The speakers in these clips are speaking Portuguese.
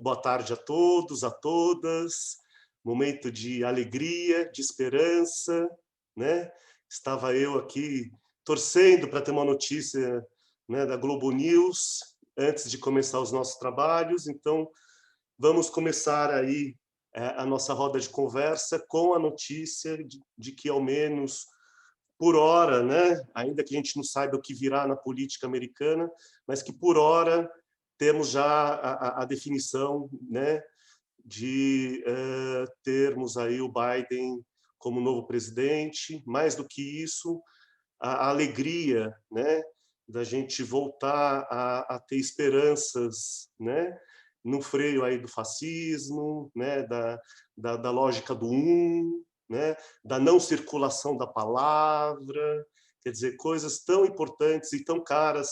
Boa tarde a todos, a todas. Momento de alegria, de esperança, né? Estava eu aqui torcendo para ter uma notícia, né, da Globo News antes de começar os nossos trabalhos. Então, vamos começar aí a nossa roda de conversa com a notícia de que, ao menos por hora, né, ainda que a gente não saiba o que virá na política americana, mas que por hora temos já a definição, né, de termos aí o Biden como novo presidente. Mais do que isso, a alegria, né, da gente voltar a ter esperanças, né, no freio aí do fascismo, né, da lógica do né, da não circulação da palavra, quer dizer, coisas tão importantes e tão caras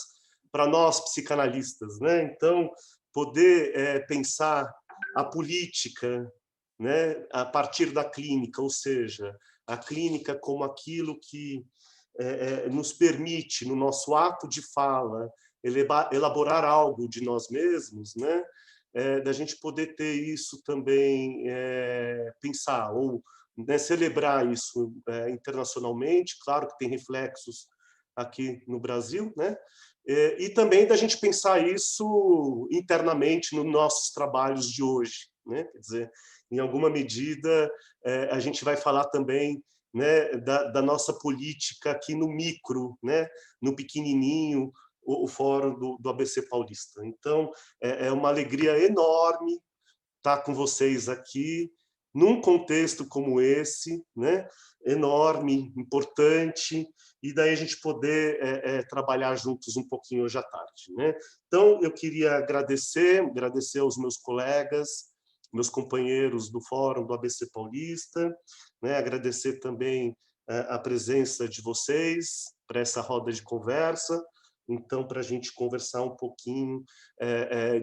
para nós psicanalistas, né? Então, poder pensar a política, né, a partir da clínica, ou seja, a clínica como aquilo que nos permite, no nosso ato de fala, elaborar algo de nós mesmos, né? Da gente poder ter isso também, pensar, ou, né, celebrar isso internacionalmente, claro que tem reflexos aqui no Brasil, né? E também da gente pensar isso internamente nos nossos trabalhos de hoje, né? Quer dizer, em alguma medida, a gente vai falar também, né, da nossa política aqui no micro, né, no pequenininho, o fórum do ABC Paulista. Então, é uma alegria enorme estar com vocês aqui, num contexto como esse, né, enorme, importante, e daí a gente poder trabalhar juntos um pouquinho hoje à tarde, né? Então, eu queria agradecer aos meus colegas, meus companheiros do Fórum do ABC Paulista, né? Agradecer também a presença de vocês para essa roda de conversa. Então, para a gente conversar um pouquinho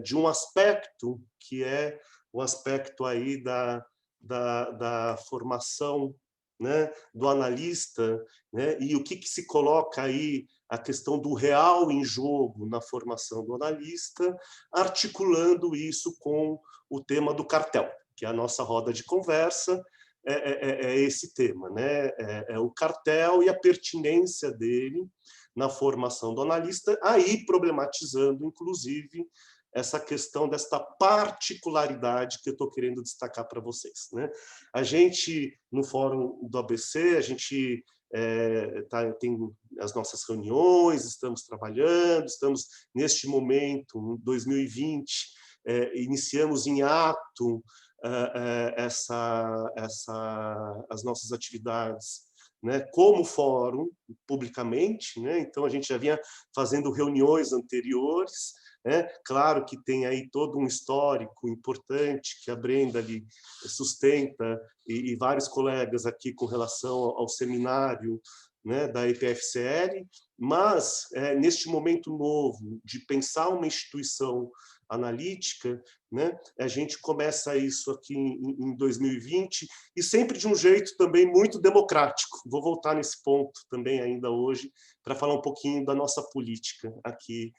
de um aspecto que é o aspecto aí da formação, né, do analista, né, e o que se coloca aí a questão do real em jogo na formação do analista, articulando isso com o tema do cartel, que é a nossa roda de conversa, é esse tema, né? É o cartel e a pertinência dele na formação do analista, aí problematizando, inclusive, essa questão desta particularidade que eu estou querendo destacar para vocês, né? A gente, no Fórum do ABC, a gente tem as nossas reuniões, estamos trabalhando, estamos, neste momento, em 2020, iniciamos em ato as nossas atividades, né, como fórum, publicamente, né? Então, a gente já vinha fazendo reuniões anteriores, né? Claro que tem aí todo um histórico importante que a Brenda ali sustenta, e vários colegas aqui com relação ao seminário, né, da EPFCL, mas neste momento novo de pensar uma instituição analítica, né, a gente começa isso aqui em 2020 e sempre de um jeito também muito democrático. Vou voltar nesse ponto também ainda hoje para falar um pouquinho da nossa política aqui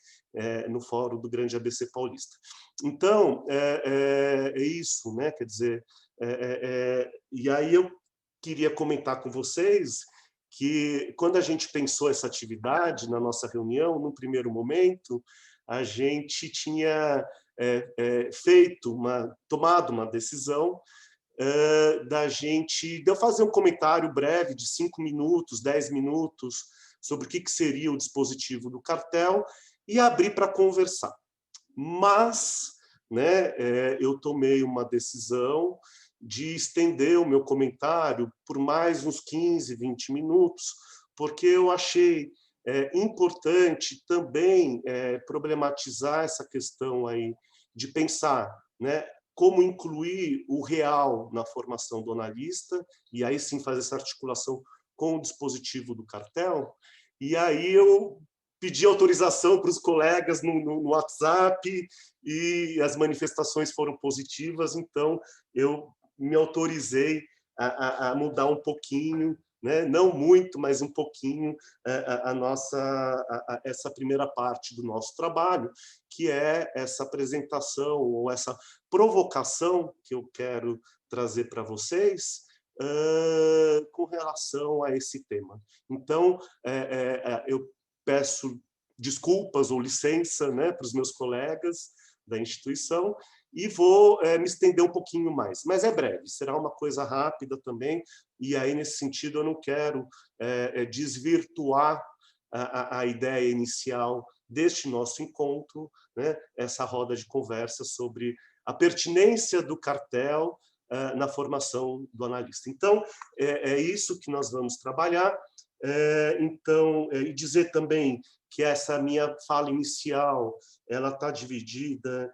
no Fórum do Grande ABC Paulista. Então, é isso, né? Quer dizer, e aí eu queria comentar com vocês que, quando a gente pensou essa atividade na nossa reunião, no primeiro momento, a gente tinha tomado uma decisão de eu fazer um comentário breve de 5 minutos, 10 minutos, sobre o que seria o dispositivo do cartel e abrir para conversar. Mas, né, eu tomei uma decisão de estender o meu comentário por mais uns 15, 20 minutos, porque eu achei importante também problematizar essa questão aí de pensar, né, como incluir o real na formação do analista, e aí sim fazer essa articulação com o dispositivo do cartel. E aí eu pedi autorização para os colegas no WhatsApp e as manifestações foram positivas, então eu me autorizei a mudar um pouquinho, né? Não muito, mas um pouquinho, essa primeira parte do nosso trabalho, que é essa apresentação ou essa provocação que eu quero trazer para vocês com relação a esse tema. Então, eu peço desculpas ou licença, né, para os meus colegas da instituição e vou me estender um pouquinho mais, mas é breve, será uma coisa rápida também, e aí, nesse sentido, eu não quero desvirtuar a ideia inicial deste nosso encontro, né, essa roda de conversa sobre a pertinência do cartel na formação do analista. Então, é isso que nós vamos trabalhar. Então, e dizer também que essa minha fala inicial ela está dividida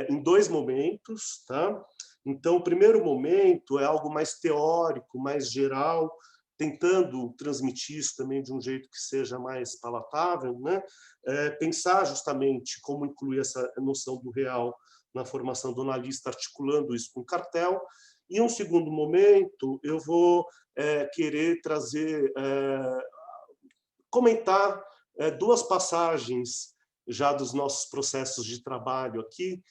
em dois momentos, tá? Então, o primeiro momento é algo mais teórico, mais geral, tentando transmitir isso também de um jeito que seja mais palatável, né? Pensar justamente como incluir essa noção do real na formação do analista, articulando isso com o cartel. E um segundo momento, eu vou querer trazer, comentar duas passagens já dos nossos processos de trabalho aqui,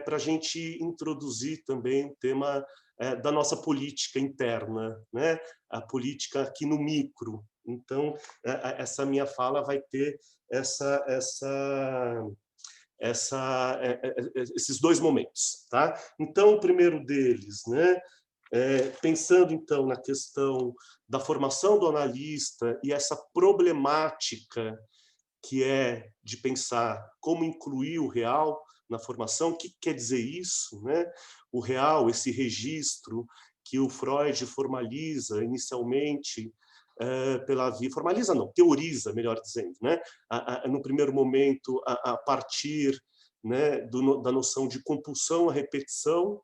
para a gente introduzir também o tema da nossa política interna, né? A política aqui no micro. Então, essa minha fala vai ter esses dois momentos, tá? Então, o primeiro deles, né? Pensando então na questão da formação do analista e essa problemática que é de pensar como incluir o real na formação, o que quer dizer isso, né? O real, esse registro que o Freud formaliza inicialmente pela via, formaliza não, teoriza, melhor dizendo, né? No primeiro momento, a partir, né, da noção de compulsão à repetição,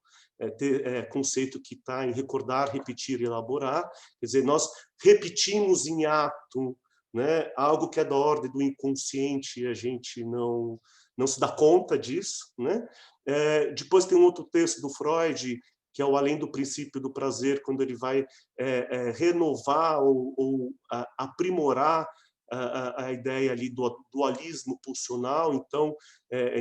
conceito que está em recordar, repetir e elaborar, quer dizer, nós repetimos em ato, né, algo que é da ordem do inconsciente e a gente não se dá conta disso, né? Depois tem um outro texto do Freud, que é o Além do Princípio do Prazer, quando ele vai renovar ou aprimorar a ideia ali do dualismo pulsional. Então,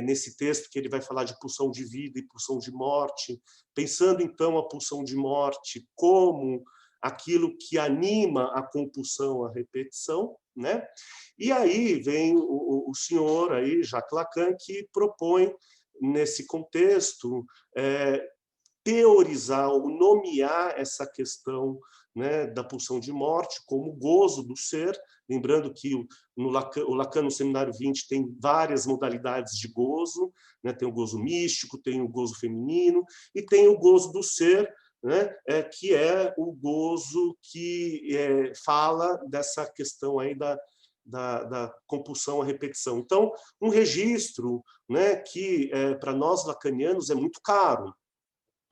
nesse texto que ele vai falar de pulsão de vida e pulsão de morte, pensando então a pulsão de morte como aquilo que anima a compulsão à repetição, né? E aí vem o senhor aí, Jacques Lacan, que propõe nesse contexto teorizar ou nomear essa questão, né, da pulsão de morte como gozo do ser, lembrando que o Lacan no Seminário 20 tem várias modalidades de gozo, né? Tem o gozo místico, tem o gozo feminino e tem o gozo do ser, né? Que é o gozo que fala dessa questão aí da compulsão à repetição. Então, um registro, né, que para nós lacanianos é muito caro,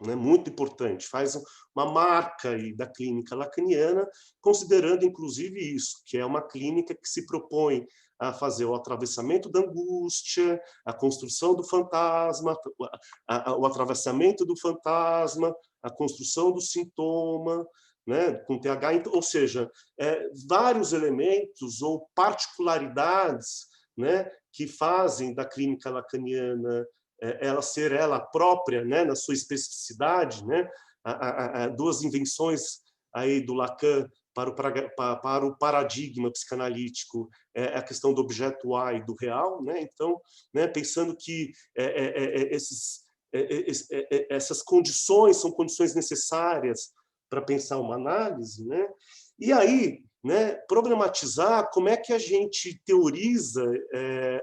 né, muito importante, faz uma marca aí da clínica lacaniana, considerando inclusive isso, que é uma clínica que se propõe a fazer o atravessamento da angústia, a construção do fantasma, o atravessamento do fantasma, a construção do sintoma, né, com TH, ou seja, vários elementos ou particularidades, né, que fazem da clínica lacaniana ela ser ela própria, né, na sua especificidade, né, duas invenções aí do Lacan para o paradigma psicanalítico, a questão do objeto A e do real, né? Então, né, pensando que essas condições são condições necessárias para pensar uma análise, né? E aí, né, problematizar como é que a gente teoriza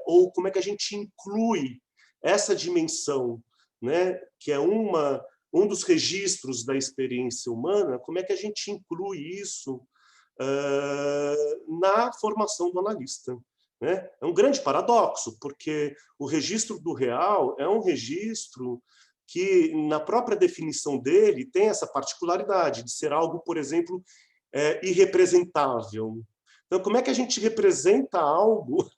ou como é que a gente inclui essa dimensão, né, que é um dos registros da experiência humana, como é que a gente inclui isso na formação do analista, né? É um grande paradoxo, porque o registro do real é um registro que, na própria definição dele, tem essa particularidade de ser algo, por exemplo, irrepresentável. Então, como é que a gente representa algo,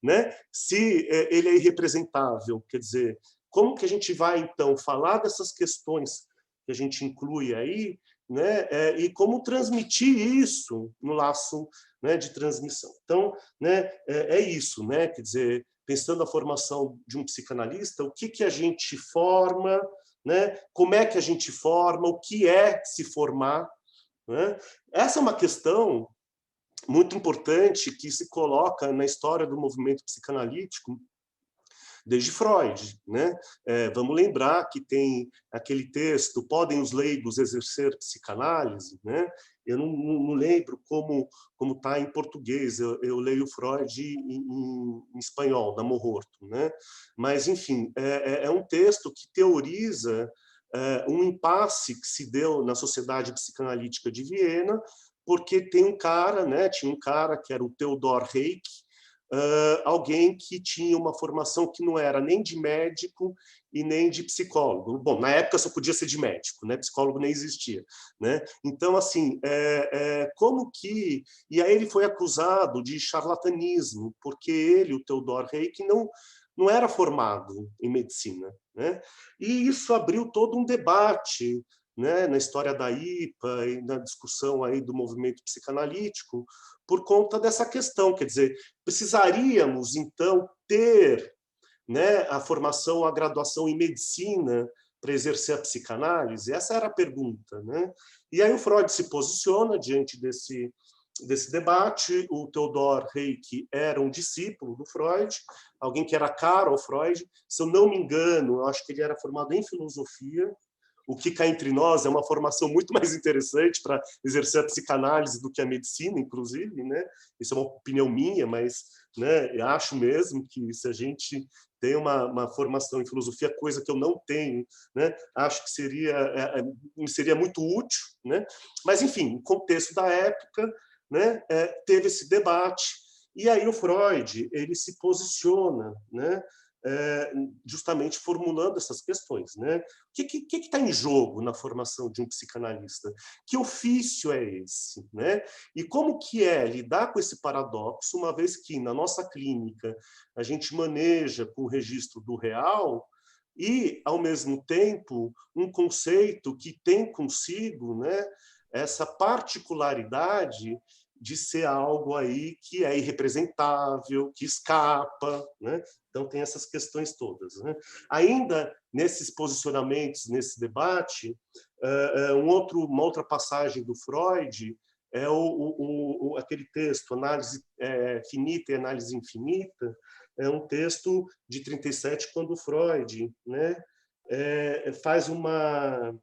né, se ele é irrepresentável? Quer dizer, como que a gente vai, então, falar dessas questões que a gente inclui aí né, e como transmitir isso no laço, né, de transmissão. Então, né, é isso, né, quer dizer, pensando a formação de um psicanalista, o que a gente forma, né, como é que a gente forma, o que é se formar, né? Essa é uma questão muito importante que se coloca na história do movimento psicanalítico desde Freud, né? Vamos lembrar que tem aquele texto, podem os leigos exercer psicanálise, né? Eu não lembro como está em português, eu leio Freud em espanhol, da Morrorto, né? Mas, enfim, é um texto que teoriza um impasse que se deu na Sociedade Psicanalítica de Viena, porque tem um cara, né? Tinha um cara que era o Theodor Reik, alguém que tinha uma formação que não era nem de médico e nem de psicólogo. Bom, na época só podia ser de médico, né? Psicólogo nem existia, né? Então, assim, como que... E aí ele foi acusado de charlatanismo, porque ele, o Theodor Reik, não era formado em medicina, né? E isso abriu todo um debate, né, na história da IPA e na discussão aí do movimento psicanalítico, por conta dessa questão, quer dizer, precisaríamos, então, ter, né, a formação, a graduação em medicina para exercer a psicanálise? Essa era a pergunta, né? E aí o Freud se posiciona diante desse debate. O Theodor Reik era um discípulo do Freud, alguém que era caro ao Freud. Se eu não me engano, eu acho que ele era formado em filosofia, o que cá entre nós é uma formação muito mais interessante para exercer a psicanálise do que a medicina, inclusive, né? Isso é uma opinião minha, mas, né, eu acho mesmo que se a gente tem uma formação em filosofia, coisa que eu não tenho, né, acho que seria muito útil, né? Mas, enfim, o contexto da época, né, teve esse debate, e aí o Freud ele se posiciona, né, justamente formulando essas questões, né? O que está em jogo na formação de um psicanalista? Que ofício é esse, né? E como que é lidar com esse paradoxo, uma vez que na nossa clínica a gente maneja com o registro do real e, ao mesmo tempo, um conceito que tem consigo, né, essa particularidade de ser algo aí que é irrepresentável, que escapa, né? Então tem essas questões todas, né? Ainda nesses posicionamentos, nesse debate, uma outra passagem do Freud é aquele texto, Análise Finita e Análise Infinita, é um texto de 37, quando Freud, né, faz uma...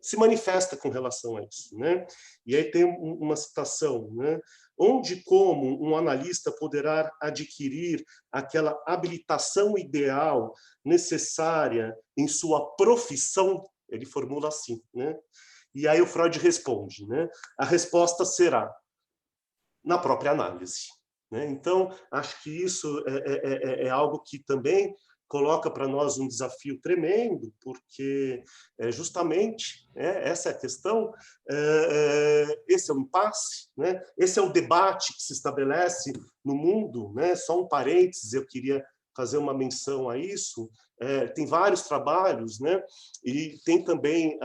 se manifesta com relação a isso, né? E aí tem uma citação, né? Onde e como um analista poderá adquirir aquela habilitação ideal necessária em sua profissão? Ele formula assim, né? E aí o Freud responde, né? A resposta será na própria análise, né? Então, acho que isso é algo que também coloca para nós um desafio tremendo, porque justamente essa é a questão, esse é o impasse, né? Esse é o debate que se estabelece no mundo, né? Só um parênteses, eu queria fazer uma menção a isso. Tem vários trabalhos, né? E tem também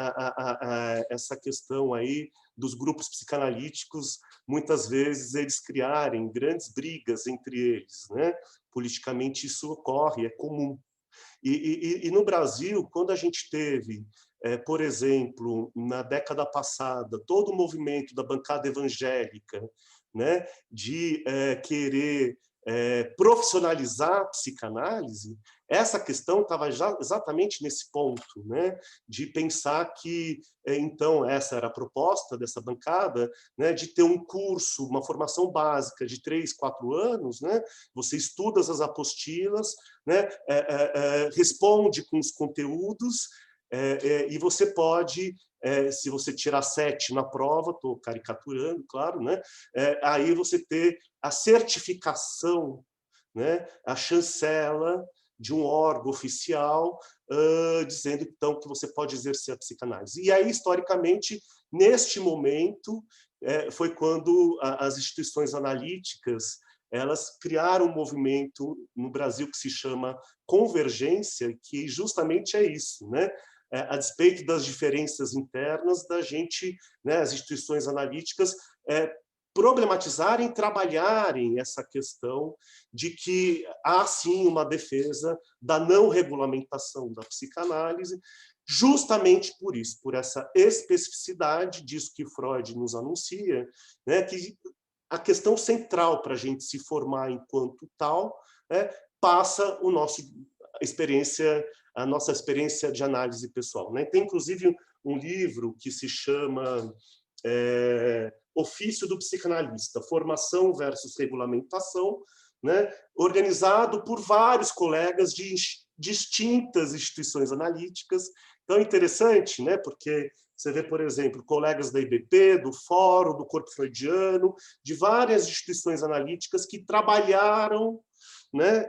essa questão aí dos grupos psicanalíticos, muitas vezes eles criarem grandes brigas entre eles, né? Politicamente isso ocorre, é comum. E no Brasil, quando a gente teve, por exemplo, na década passada, todo o movimento da bancada evangélica, né, de querer profissionalizar a psicanálise, essa questão estava exatamente nesse ponto, né, de pensar que, então, essa era a proposta dessa bancada, né, de ter um curso, uma formação básica de 3, 4 anos, né, você estuda as apostilas, né, responde com os conteúdos, e você pode, se você tirar 7 na prova, estou caricaturando, claro, né, aí você ter a certificação, né, a chancela de um órgão oficial, dizendo, então, que você pode exercer a psicanálise. E aí, historicamente, neste momento, foi quando as instituições analíticas elas criaram um movimento no Brasil que se chama Convergência, que justamente é isso, né? a despeito das diferenças internas, da gente, né, as instituições analíticas, problematizarem, trabalharem essa questão de que há, sim, uma defesa da não regulamentação da psicanálise, justamente por isso, por essa especificidade disso que Freud nos anuncia, né, que a questão central para a gente se formar enquanto tal, né, passa a nossa experiência de análise pessoal, né? Tem, inclusive, um livro que se chama Ofício do Psicanalista, Formação versus Regulamentação, né? Organizado por vários colegas de distintas instituições analíticas. Então, é interessante, né? Porque você vê, por exemplo, colegas da IBP, do Fórum, do Corpo Freudiano, de várias instituições analíticas que trabalharam, né,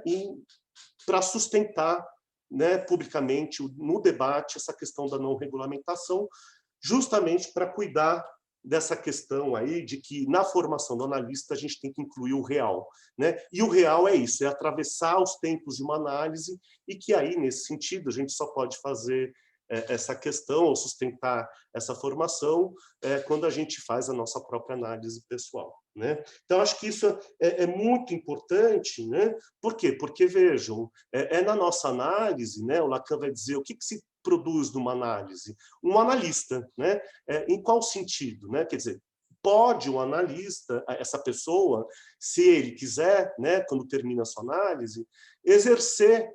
para sustentar, né, publicamente, no debate, essa questão da não regulamentação, justamente para cuidar dessa questão aí de que, na formação do analista, a gente tem que incluir o real, né? E o real é isso, é atravessar os tempos de uma análise, e que aí, nesse sentido, a gente só pode fazer essa questão, ou sustentar essa formação, quando a gente faz a nossa própria análise pessoal, né? Então, acho que isso é muito importante, né? Por quê? Porque, vejam, na nossa análise, né, o Lacan vai dizer o que se produz numa análise? Um analista, né? Em qual sentido, né? Quer dizer, pode o analista, essa pessoa, se ele quiser, né, quando termina a sua análise, exercer,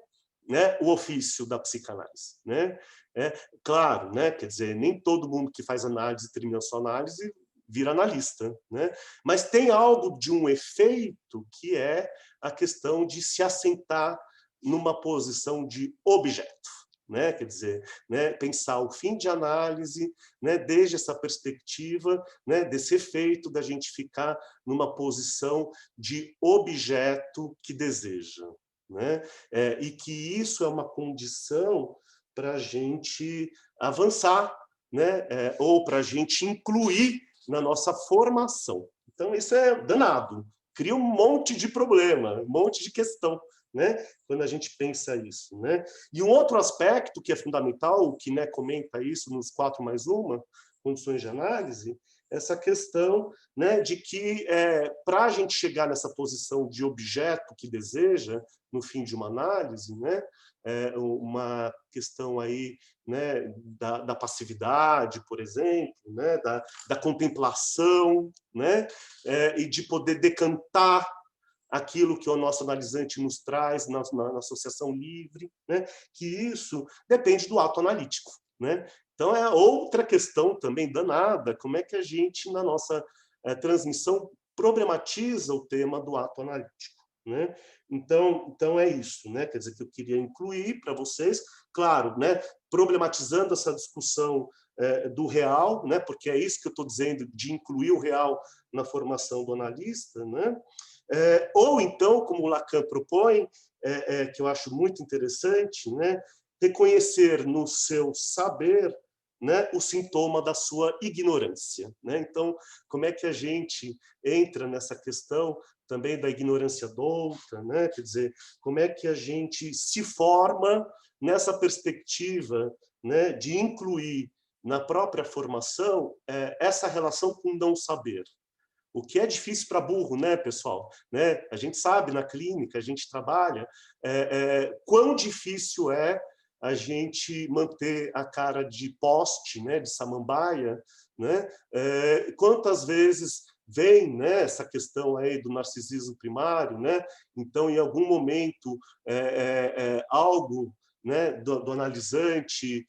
né, o ofício da psicanálise, né? Claro, né? Quer dizer, nem todo mundo que faz análise, termina a sua análise, vira analista, né? Mas tem algo de um efeito que é a questão de se assentar numa posição de objeto, né? Quer dizer, né, pensar o fim de análise, né, desde essa perspectiva, né, desse efeito da gente ficar numa posição de objeto que deseja, né? E que isso é uma condição para a gente avançar, né? Ou para a gente incluir na nossa formação. Então, isso é danado, cria um monte de problema, um monte de questão, né? Quando a gente pensa isso, né? E um outro aspecto que é fundamental, que, né, comenta isso nos 4+1, condições de análise, essa questão, né, de que para a gente chegar nessa posição de objeto que deseja no fim de uma análise, né, uma questão aí, né, da passividade, por exemplo, né, da contemplação, né, e de poder decantar aquilo que o nosso analisante nos traz na associação livre, né, que isso depende do ato analítico, né? Então, é outra questão também danada, como é que a gente, na nossa transmissão, problematiza o tema do ato analítico, né? Então é isso, né? Quer dizer, que eu queria incluir para vocês, claro, né, problematizando essa discussão do real, né, porque é isso que eu estou dizendo, de incluir o real na formação do analista, né? Ou então, como o Lacan propõe, que eu acho muito interessante, né, reconhecer no seu saber, né, o sintoma da sua ignorância, né? Então, como é que a gente entra nessa questão também da ignorância douta, né? Quer dizer, como é que a gente se forma nessa perspectiva, né, de incluir na própria formação essa relação com o não saber. O que é difícil para burro, né, pessoal? Né? A gente sabe, na clínica, a gente trabalha, quão difícil é a gente manter a cara de poste, né, de samambaia, né? Quantas vezes vem, né, essa questão aí do narcisismo primário, né? Então, em algum momento, algo, né, do analisante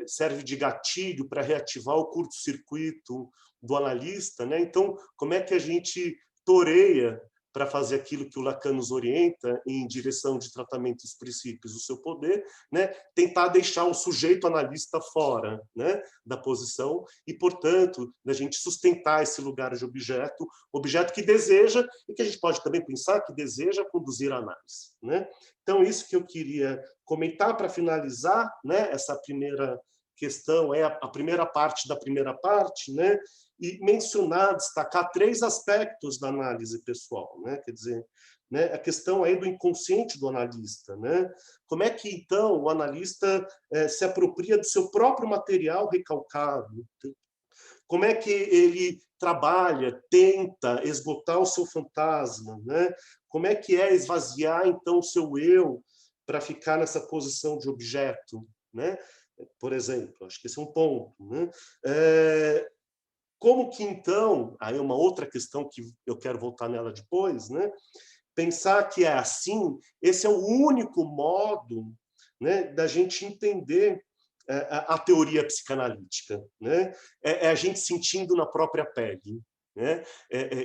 serve de gatilho para reativar o curto-circuito do analista, né? Então, como é que a gente toreia para fazer aquilo que o Lacan nos orienta em direção de tratamento dos princípios do seu poder, né? Tentar deixar o sujeito analista fora, né, da posição e, portanto, a gente sustentar esse lugar de objeto, objeto que deseja e que a gente pode também pensar que deseja conduzir a análise, né? Então, isso que eu queria comentar para finalizar, né, essa primeira questão, a primeira parte da primeira parte, né? E mencionar, destacar 3 aspectos da análise pessoal, né? Quer dizer, né, a questão aí do inconsciente do analista, né? Como é que, então, o analista se apropria do seu próprio material recalcado? Como é que ele trabalha, tenta esgotar o seu fantasma, né? Como é que é esvaziar, então, o seu eu para ficar nessa posição de objeto, né? Por exemplo, acho que esse é um ponto, né? Como que, então, aí é uma outra questão que eu quero voltar nela depois, né? Pensar que é assim, esse é o único modo, né, da gente entender a teoria psicanalítica, né? É a gente sentindo na própria pele, né?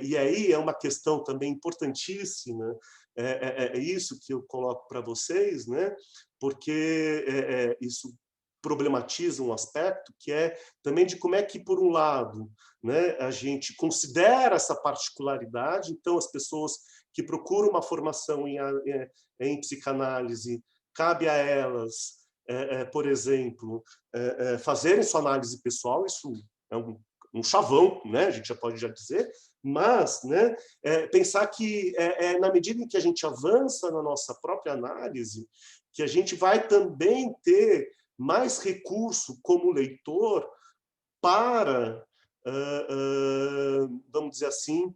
E aí é uma questão também importantíssima, é isso que eu coloco para vocês, né? Porque isso problematiza um aspecto que é também de como é que, por um lado, né, a gente considera essa particularidade, então as pessoas que procuram uma formação em psicanálise, cabe a elas, por exemplo, fazerem sua análise pessoal, isso é um chavão, né? A gente já pode dizer, mas, né, pensar que na medida em que a gente avança na nossa própria análise, que a gente vai também ter mais recurso como leitor para, vamos dizer assim,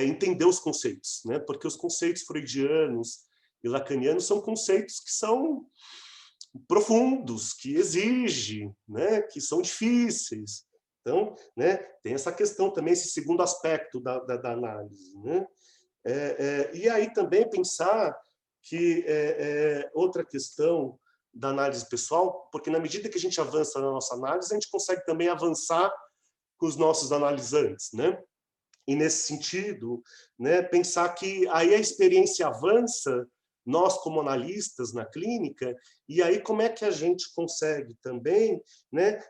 entender os conceitos, né? Porque os conceitos freudianos e lacanianos são conceitos que são profundos, que exigem, né? Que são difíceis. Então, né? Tem essa questão também, esse segundo aspecto da análise, né? E aí também pensar que outra questão da análise pessoal, porque na medida que a gente avança na nossa análise, a gente consegue também avançar com os nossos analisantes, né? E nesse sentido, né, pensar que aí a experiência avança, nós como analistas na clínica, e aí como é que a gente consegue também, né,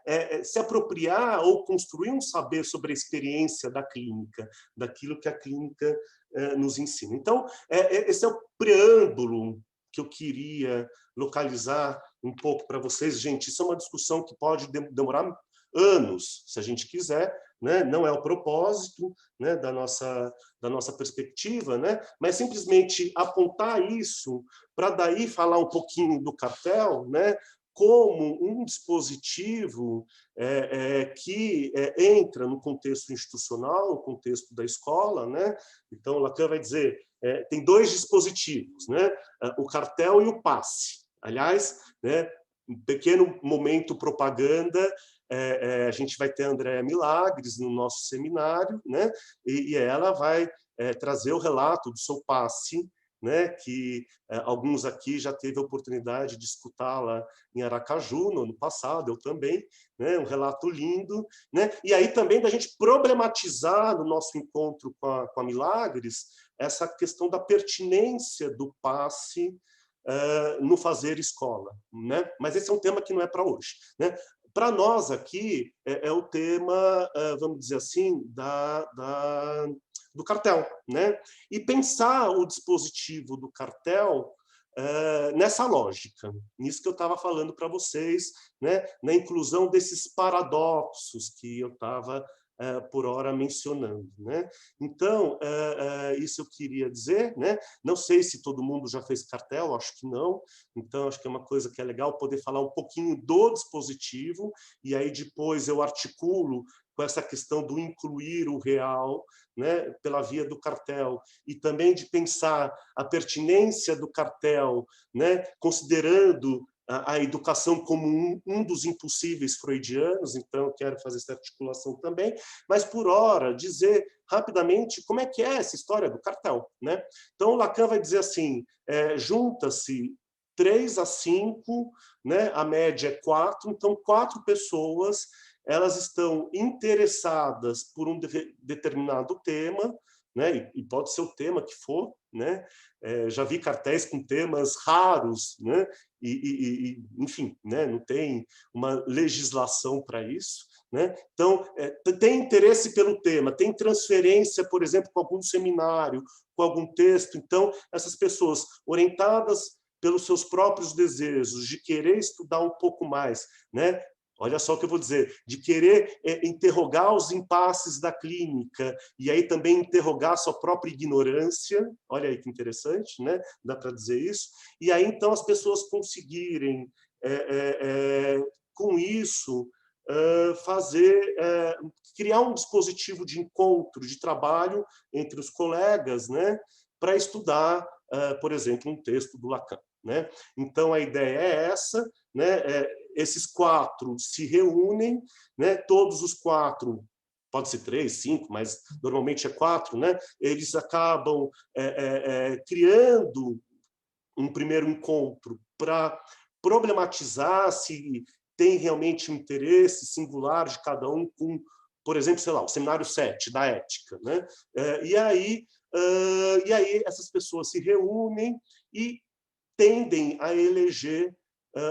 se apropriar ou construir um saber sobre a experiência da clínica, daquilo que a clínica nos ensina. Então, esse é o preâmbulo que eu queria localizar um pouco para vocês. Gente, isso é uma discussão que pode demorar anos, se a gente quiser, né? Não é o propósito, né, da nossa perspectiva, né? Mas simplesmente apontar isso para daí falar um pouquinho do cartel, né? Como um dispositivo que entra no contexto institucional, no contexto da escola, né? Então, Lacan vai dizer, tem dois dispositivos, né? O cartel e o passe. Aliás, né, um pequeno momento propaganda, a gente vai ter a Andréa Milagres no nosso seminário, né? E ela vai trazer o relato do seu passe, né? Que alguns aqui já teve a oportunidade de escutá-la em Aracaju no ano passado, eu também, né? Um relato lindo, né? E aí também da gente problematizar no nosso encontro com a Milagres essa questão da pertinência do passe no fazer escola, né? Mas esse é um tema que não é para hoje, né? Para nós aqui o tema, vamos dizer assim, do cartel, né? E pensar o dispositivo do cartel nessa lógica, nisso que eu estava falando para vocês, né? Na inclusão desses paradoxos que eu estava por hora mencionando, né? Então, isso eu queria dizer, né? Não sei se todo mundo já fez cartel, acho que não, então acho que é uma coisa que é legal poder falar um pouquinho do dispositivo, e aí depois eu articulo com essa questão do incluir o real, né, pela via do cartel, e também de pensar a pertinência do cartel, né, considerando a educação como um dos impossíveis freudianos, então eu quero fazer essa articulação também, mas por hora dizer rapidamente como é que é essa história do cartel, né? Então Lacan vai dizer assim, junta-se 3 a 5, né? A média é 4, então 4 pessoas elas estão interessadas por um determinado tema, né? E pode ser o tema que for, né? Já vi cartéis com temas raros, né? Enfim, né? Não tem uma legislação para isso, né? Então, tem interesse pelo tema, tem transferência, por exemplo, com algum seminário, com algum texto. Então, essas pessoas orientadas pelos seus próprios desejos de querer estudar um pouco mais, né? Olha só o que eu vou dizer, de querer interrogar os impasses da clínica e aí também interrogar a sua própria ignorância, olha aí que interessante, né? Dá para dizer isso. E aí, então, as pessoas conseguirem, com isso, criar um dispositivo de encontro, de trabalho entre os colegas, né? Para estudar, por exemplo, um texto do Lacan. Né? Então, a ideia é essa, né? Esses 4 se reúnem, né? Todos os 4, pode ser 3, 5, mas normalmente é 4, né? Eles acabam criando um primeiro encontro para problematizar se tem realmente um interesse singular de cada um com, por exemplo, sei lá, o seminário 7 da ética, né? E aí essas pessoas se reúnem e tendem a eleger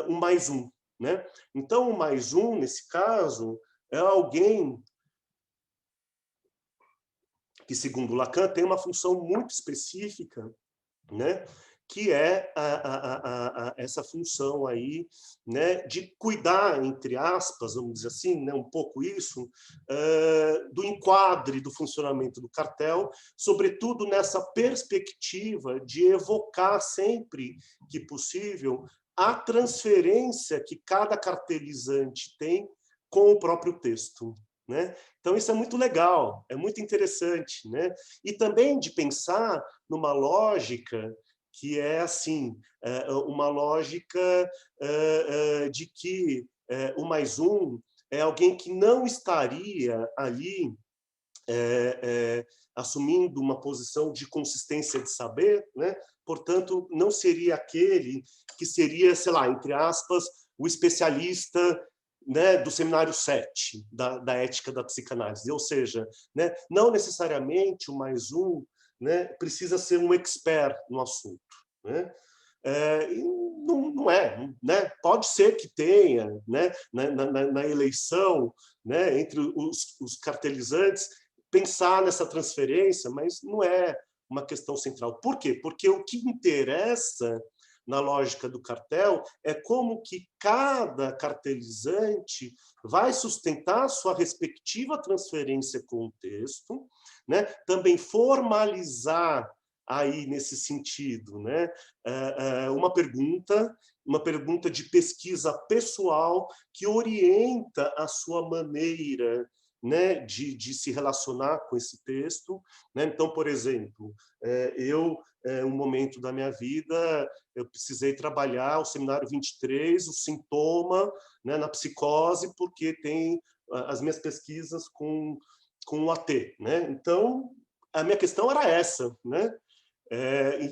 um mais um. Né? Então, o mais um, nesse caso, é alguém que, segundo Lacan, tem uma função muito específica, né? Que é essa função aí, né? De cuidar, entre aspas, vamos dizer assim, né? Um pouco isso, do enquadre do funcionamento do cartel, sobretudo nessa perspectiva de evocar sempre que possível a transferência que cada cartelizante tem com o próprio texto. Né? Então, isso é muito legal, é muito interessante. Né? E também de pensar numa lógica que é assim, uma lógica de que o mais um é alguém que não estaria ali assumindo uma posição de consistência de saber, né? Portanto, não seria aquele que seria, sei lá, entre aspas, o especialista, né, do seminário 7 da ética da psicanálise. Ou seja, né, não necessariamente o mais um, né, precisa ser um expert no assunto. Né? Não é, né? Pode ser que tenha, né, na eleição, né, entre os cartelizantes, pensar nessa transferência, mas não é uma questão central. Por quê? Porque o que interessa na lógica do cartel é como que cada cartelizante vai sustentar sua respectiva transferência com o texto, né? Também formalizar aí nesse sentido, né? Uma pergunta de pesquisa pessoal que orienta a sua maneira, né, de se relacionar com esse texto. Né? Então, por exemplo, um momento da minha vida, eu precisei trabalhar o seminário 23, o sintoma, né, na psicose, porque tem as minhas pesquisas com o AT. Né? Então, a minha questão era essa, né?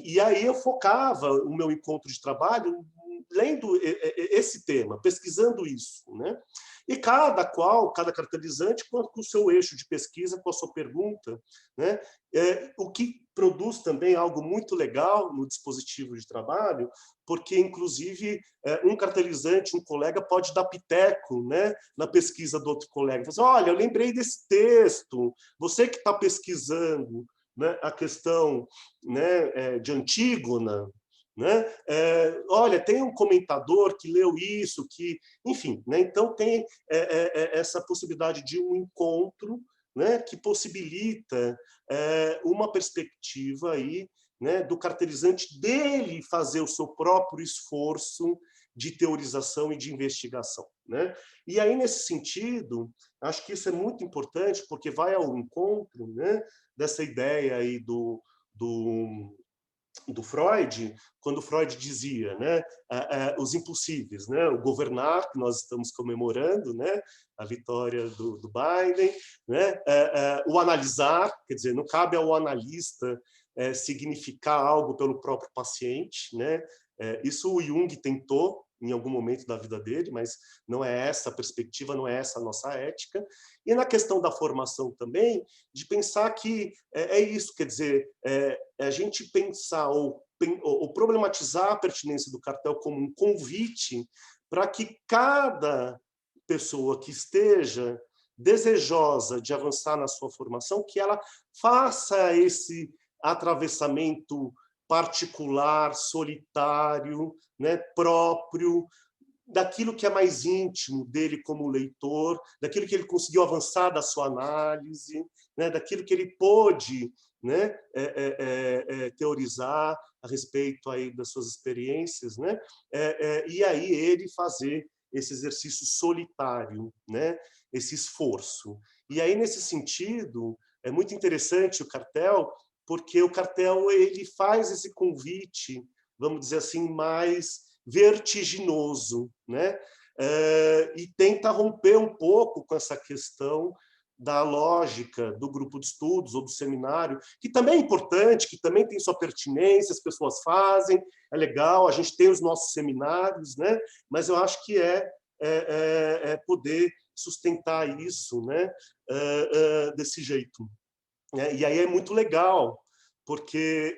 E aí eu focava o meu encontro de trabalho lendo esse tema, pesquisando isso. Né? E cada cartelizante, com o seu eixo de pesquisa, com a sua pergunta, né? O que produz também algo muito legal no dispositivo de trabalho, porque, inclusive, um cartelizante, um colega, pode dar piteco, né, na pesquisa do outro colega. Fala assim, olha, eu lembrei desse texto, você que está pesquisando, né, a questão, né, de Antígona, né? Olha, tem um comentador que leu isso, que, enfim, né? Então tem essa possibilidade de um encontro, né, que possibilita uma perspectiva aí, né, do cartelizante dele fazer o seu próprio esforço de teorização e de investigação. Né? E aí, nesse sentido, acho que isso é muito importante, porque vai ao encontro, né, dessa ideia aí do Freud, quando Freud dizia, né, os impossíveis, né, o governar, que nós estamos comemorando, né, a vitória do Biden, né, o analisar, quer dizer, não cabe ao analista significar algo pelo próprio paciente, né, isso o Jung tentou em algum momento da vida dele, mas não é essa a perspectiva, não é essa a nossa ética. E na questão da formação também, de pensar que é isso, quer dizer, a gente pensar ou problematizar a pertinência do cartel como um convite para que cada pessoa que esteja desejosa de avançar na sua formação, que ela faça esse atravessamento particular, solitário, né, próprio, daquilo que é mais íntimo dele como leitor, daquilo que ele conseguiu avançar da sua análise, né, daquilo que ele pôde, né, teorizar a respeito aí das suas experiências, né, e aí ele fazer esse exercício solitário, né, esse esforço. E aí, nesse sentido, é muito interessante o cartel, porque o cartel ele faz esse convite, vamos dizer assim, mais vertiginoso, né? E tenta romper um pouco com essa questão da lógica do grupo de estudos ou do seminário, que também é importante, que também tem sua pertinência, as pessoas fazem, é legal, a gente tem os nossos seminários, né? Mas eu acho que é poder sustentar isso, né? Desse jeito. E aí é muito legal, porque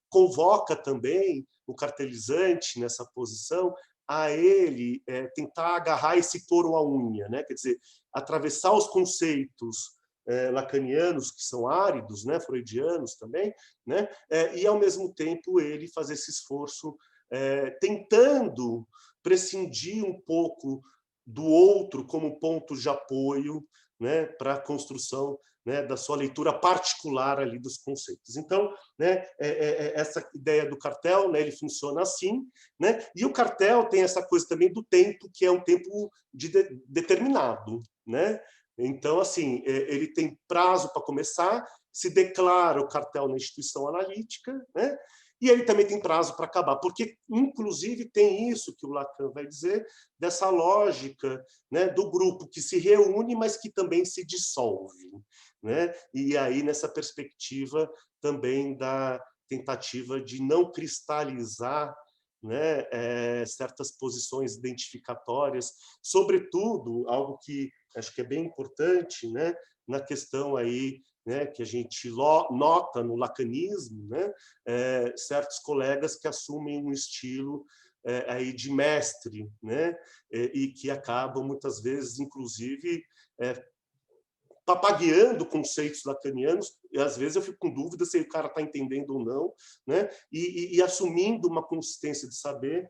convoca também o cartelizante nessa posição a ele tentar agarrar esse touro à unha, né? Quer dizer, atravessar os conceitos lacanianos, que são áridos, né? Freudianos também, né? E, ao mesmo tempo, ele fazer esse esforço tentando prescindir um pouco do outro como ponto de apoio, né? Para a construção, né, da sua leitura particular ali dos conceitos. Então, né, essa ideia do cartel, né, ele funciona assim, né? E o cartel tem essa coisa também do tempo, que é um tempo determinado, né? Então, assim, ele tem prazo para começar, se declara o cartel na instituição analítica, né? E ele também tem prazo para acabar, porque, inclusive, tem isso que o Lacan vai dizer, dessa lógica, né, do grupo que se reúne, mas que também se dissolve, né? E aí, nessa perspectiva também da tentativa de não cristalizar, né, certas posições identificatórias, sobretudo, algo que acho que é bem importante, né, na questão aí, né, que a gente nota no lacanismo, né, certos colegas que assumem um estilo aí de mestre, né, e que acabam muitas vezes, inclusive, papagueando conceitos lacanianos, e às vezes eu fico com dúvida se o cara está entendendo ou não, né? E assumindo uma consistência de saber,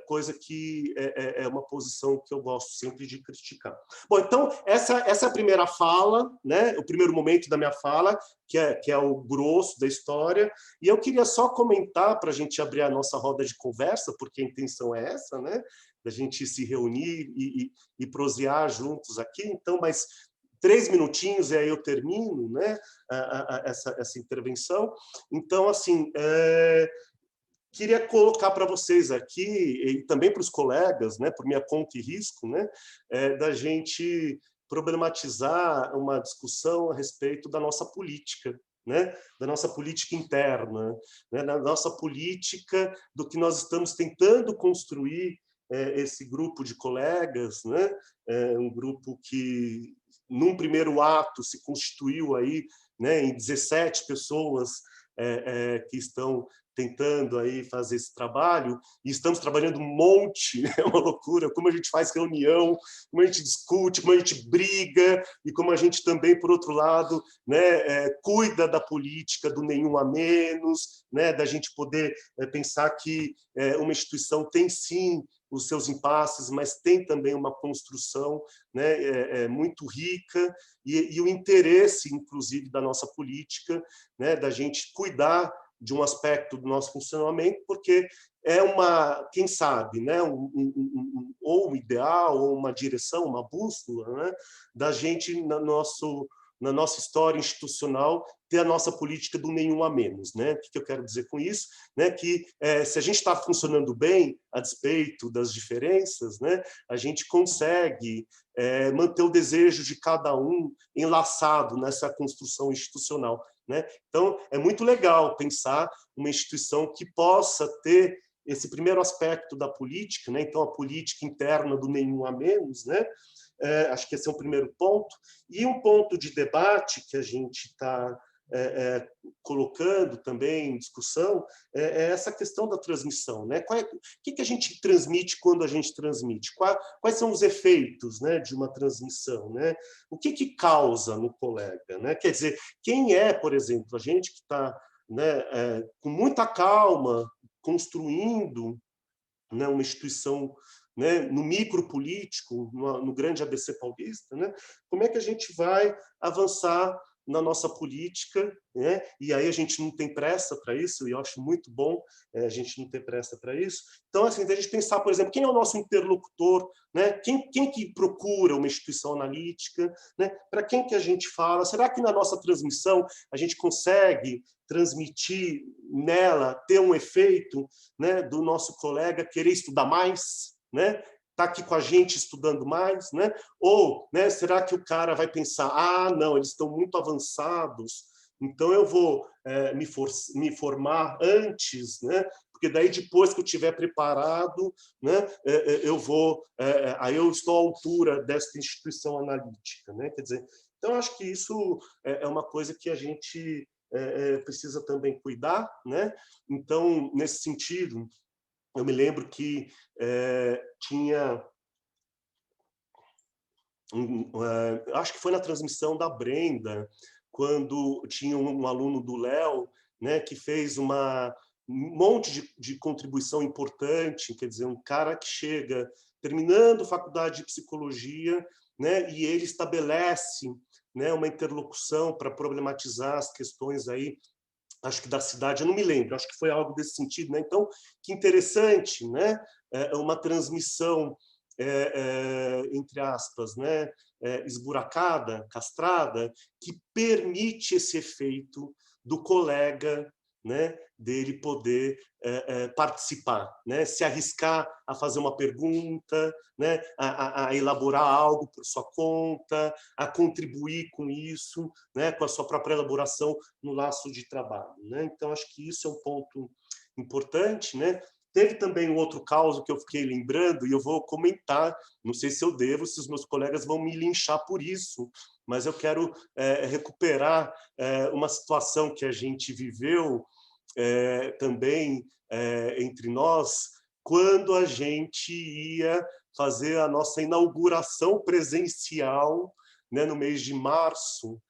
coisa que é uma posição que eu gosto sempre de criticar. Bom, então, essa é a primeira fala, né? O primeiro momento da minha fala, que é o grosso da história, e eu queria só comentar, para a gente abrir a nossa roda de conversa, porque a intenção é essa, né? Da gente se reunir e prosear juntos aqui, então, mas 3 minutinhos e aí eu termino, né, essa intervenção. Então, assim, queria colocar para vocês aqui, e também para os colegas, né, por minha conta e risco, né, da gente problematizar uma discussão a respeito da nossa política, né, da nossa política interna, né, da nossa política, do que nós estamos tentando construir esse grupo de colegas, né, um grupo que num primeiro ato se constituiu aí, né, em 17 pessoas que estão tentando aí fazer esse trabalho, e estamos trabalhando um monte, é uma loucura, como a gente faz reunião, como a gente discute, como a gente briga, e como a gente também, por outro lado, né, cuida da política do nenhum a menos, né, da gente poder pensar que uma instituição tem sim os seus impasses, mas tem também uma construção, né, muito rica, e o interesse, inclusive, da nossa política, né, da gente cuidar de um aspecto do nosso funcionamento, porque é quem sabe, né, ou um ideal, ou uma direção, uma bússola, né, da gente, na nossa história institucional, ter a nossa política do nenhum a menos, né? O que eu quero dizer com isso? Né? Que se a gente está funcionando bem, a despeito das diferenças, né, a gente consegue manter o desejo de cada um enlaçado nessa construção institucional, né? Então, é muito legal pensar uma instituição que possa ter esse primeiro aspecto da política, né? Então, a política interna do nenhum a menos, né? Acho que esse é um primeiro ponto. E um ponto de debate que a gente está colocando também em discussão é essa questão da transmissão, né? O que a gente transmite quando a gente transmite? Quais são os efeitos, né, de uma transmissão, né? O que causa no colega, né? Quer dizer, quem é, por exemplo, a gente que está, né, com muita calma construindo né, uma instituição, né, no micropolítico, no grande ABC paulista, né, como é que a gente vai avançar na nossa política, né? E aí a gente não tem pressa para isso, e eu acho muito bom a gente não ter pressa para isso. Então, assim, a gente pensar, por exemplo, quem é o nosso interlocutor, né? Quem que procura uma instituição analítica, né? Para quem que a gente fala? Será que na nossa transmissão a gente consegue transmitir nela, ter um efeito, né, do nosso colega querer estudar mais, né? Tá aqui com a gente estudando mais, né? Ou, né, será que o cara vai pensar, ah, não, eles estão muito avançados, então eu vou me formar antes, né? Porque daí depois que eu estiver preparado, né, eu vou, aí eu estou à altura desta instituição analítica, né? Quer dizer, então eu acho que isso é uma coisa que a gente precisa também cuidar, né? Então, nesse sentido, eu me lembro que tinha acho que foi na transmissão da Brenda, quando tinha um aluno do Léo, né, que fez um monte de contribuição importante, quer dizer, um cara que chega terminando faculdade de psicologia, né, e ele estabelece, né, uma interlocução para problematizar as questões aí, acho que da cidade, eu não me lembro, acho que foi algo desse sentido, né? Então, que interessante, né? Uma transmissão entre aspas, né, esburacada, castrada, que permite esse efeito do colega, né, dele poder participar, né, se arriscar a fazer uma pergunta, né, a elaborar algo por sua conta, a contribuir com isso, né, com a sua própria elaboração no laço de trabalho, né? Então, acho que isso é um ponto importante, né? Teve também um outro caso que eu fiquei lembrando, e eu vou comentar, não sei se eu devo, se os meus colegas vão me linchar por isso, mas eu quero recuperar uma situação que a gente viveu também entre nós, quando a gente ia fazer a nossa inauguração presencial, né, no mês de março,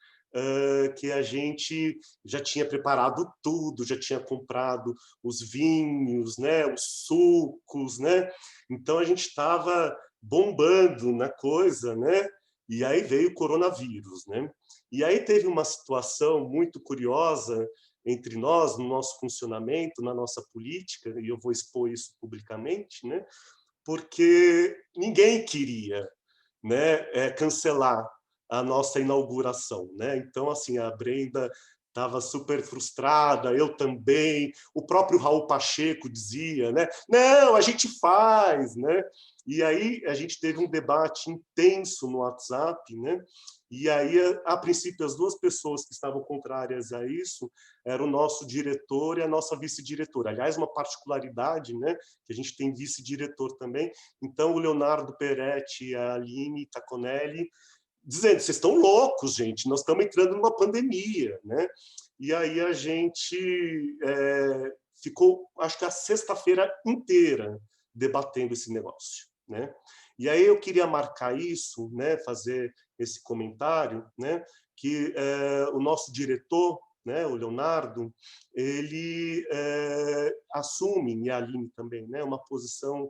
que a gente já tinha preparado tudo, já tinha comprado os vinhos, né, os sucos, né? Então a gente estava bombando na coisa, né? E aí veio o coronavírus, né? E aí teve uma situação muito curiosa entre nós, no nosso funcionamento, na nossa política, e eu vou expor isso publicamente, né? Porque ninguém queria, né, cancelar a nossa inauguração, né? Então, assim, a Brenda estava super frustrada, eu também, o próprio Raul Pacheco dizia, né? Não, a gente faz, né? E aí a gente teve um debate intenso no WhatsApp, né? E aí, a princípio, as duas pessoas que estavam contrárias a isso eram o nosso diretor e a nossa vice-diretora. Aliás, uma particularidade, né? Que a gente tem vice-diretor também. Então, o Leonardo Peretti e a Aline Taconelli dizendo, vocês estão loucos, gente, nós estamos entrando numa pandemia, né? E aí a gente ficou, acho que a sexta-feira inteira debatendo esse negócio, né? E aí eu queria marcar isso, né, fazer esse comentário, né, que o nosso diretor, né, o Leonardo, ele assume, e a Aline também, né, uma posição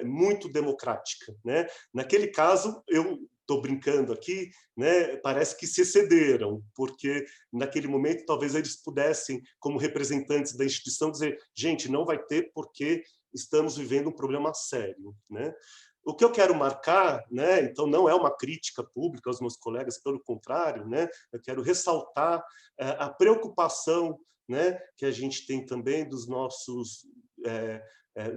muito democrática, né? Naquele caso, eu estou brincando aqui, né, parece que se excederam, porque naquele momento talvez eles pudessem, como representantes da instituição, dizer, gente, não vai ter porque estamos vivendo um problema sério, né? O que eu quero marcar, né, então não é uma crítica pública aos meus colegas, pelo contrário, né, eu quero ressaltar a preocupação, né, que a gente tem também dos nossos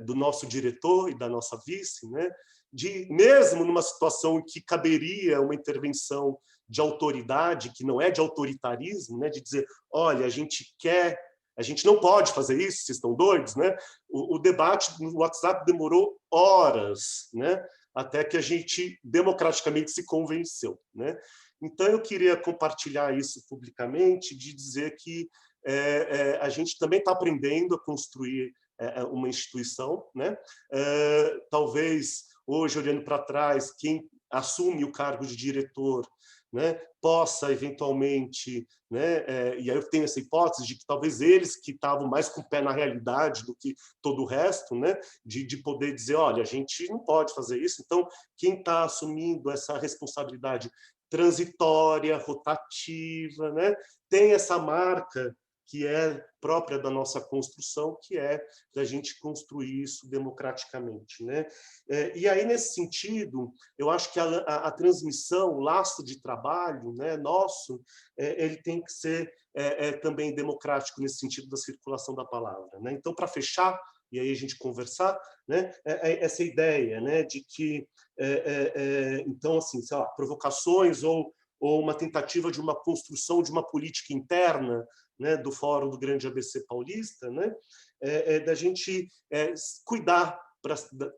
do nosso diretor e da nossa vice, né, de mesmo numa situação em que caberia uma intervenção de autoridade, que não é de autoritarismo, né, de dizer, olha, a gente não pode fazer isso, vocês estão doidos, né? O debate no WhatsApp demorou horas, né? Até que a gente democraticamente se convenceu, né? Então eu queria compartilhar isso publicamente, de dizer que a gente também está aprendendo a construir uma instituição, né? Talvez hoje olhando para trás, quem assume o cargo de diretor, né, possa eventualmente, né, e aí eu tenho essa hipótese de que talvez eles que estavam mais com o pé na realidade do que todo o resto, né, de poder dizer, olha, a gente não pode fazer isso, então quem está assumindo essa responsabilidade transitória, rotativa, né, tem essa marca que é própria da nossa construção, que é da gente construir isso democraticamente, né? E aí, nesse sentido, eu acho que a transmissão, o laço de trabalho, né, nosso, ele tem que ser também democrático nesse sentido da circulação da palavra, né? Então, para fechar, e aí a gente conversar, né, essa ideia, né, de que, então, assim, sei lá, provocações ou uma tentativa de uma construção de uma política interna, né, do Fórum do Grande ABC Paulista, né, da gente cuidar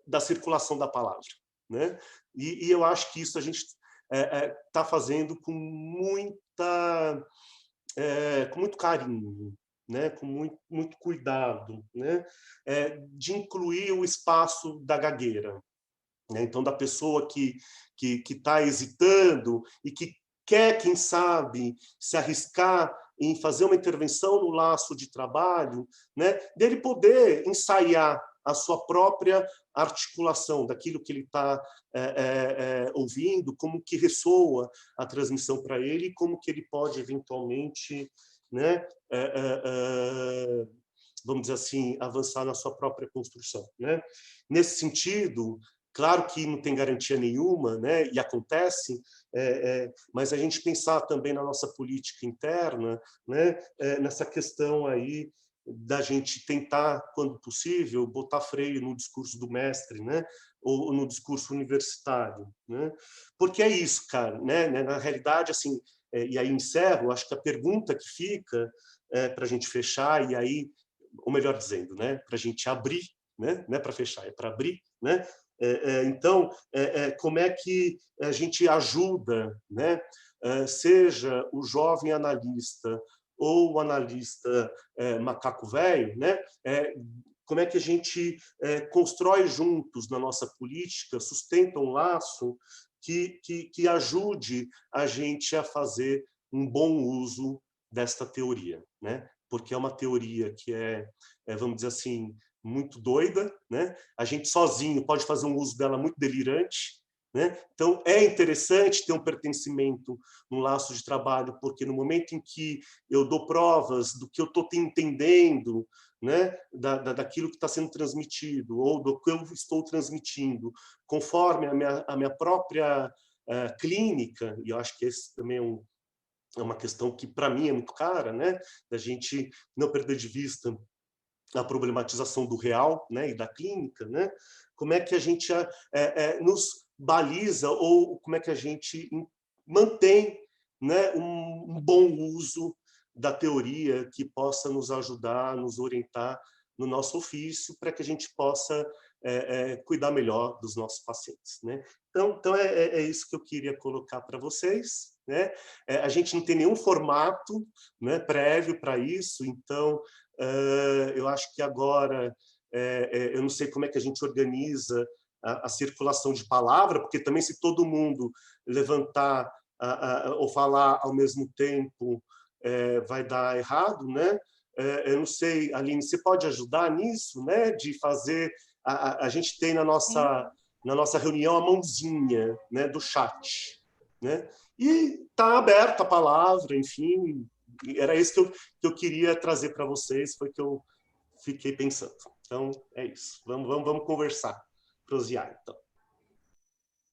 da circulação da palavra, né? E eu acho que isso a gente está fazendo com muito carinho, né? Com muito cuidado, né? De incluir o espaço da gagueira, né? Então, da pessoa que está hesitando e que quer, quem sabe, se arriscar em fazer uma intervenção no laço de trabalho, né, dele poder ensaiar a sua própria articulação daquilo que ele está ouvindo, como que ressoa a transmissão para ele e como que ele pode, eventualmente, né, vamos dizer assim, avançar na sua própria construção, né? Nesse sentido, claro que não tem garantia nenhuma, né? E acontece, mas a gente pensar também na nossa política interna, né? Nessa questão aí da gente tentar, quando possível, botar freio no discurso do mestre, né? Ou no discurso universitário, né? Porque é isso, cara, né? Na realidade, assim, e aí encerro, acho que a pergunta que fica para a gente fechar, e aí, ou melhor dizendo, né? Para a gente abrir, né? Não é para fechar, é para abrir, né? Então, como é que a gente ajuda, né? Seja o jovem analista ou o analista macaco velho, né? Como é que a gente constrói juntos na nossa política, sustenta um laço que ajude a gente a fazer um bom uso desta teoria, né? Porque é uma teoria que vamos dizer assim, muito doida, né? A gente sozinho pode fazer um uso dela muito delirante, né? Então é interessante ter um pertencimento no laço de trabalho, porque no momento em que eu dou provas do que eu estou entendendo, né, daquilo que está sendo transmitido ou do que eu estou transmitindo, conforme a minha própria clínica, e eu acho que esse também é uma questão que para mim é muito cara, né? Da gente não perder de vista a problematização do real, né, e da clínica, né? Como é que a gente nos baliza ou como é que a gente mantém, né, um bom uso da teoria que possa nos ajudar, nos orientar no nosso ofício, para que a gente possa cuidar melhor dos nossos pacientes, né? Então é isso que eu queria colocar para vocês, né? A gente não tem nenhum formato, né, prévio para isso, então eu acho que agora, eu não sei como é que a gente organiza a circulação de palavra, porque também se todo mundo levantar ou falar ao mesmo tempo, vai dar errado, né? Eu não sei, Aline, você pode ajudar nisso, né? De fazer... A gente tem Sim. na nossa reunião a mãozinha, né, do chat, né? E está aberta a palavra, enfim, era isso que eu queria trazer para vocês, foi que eu fiquei pensando. Então, é isso. Vamos conversar, prosear, então.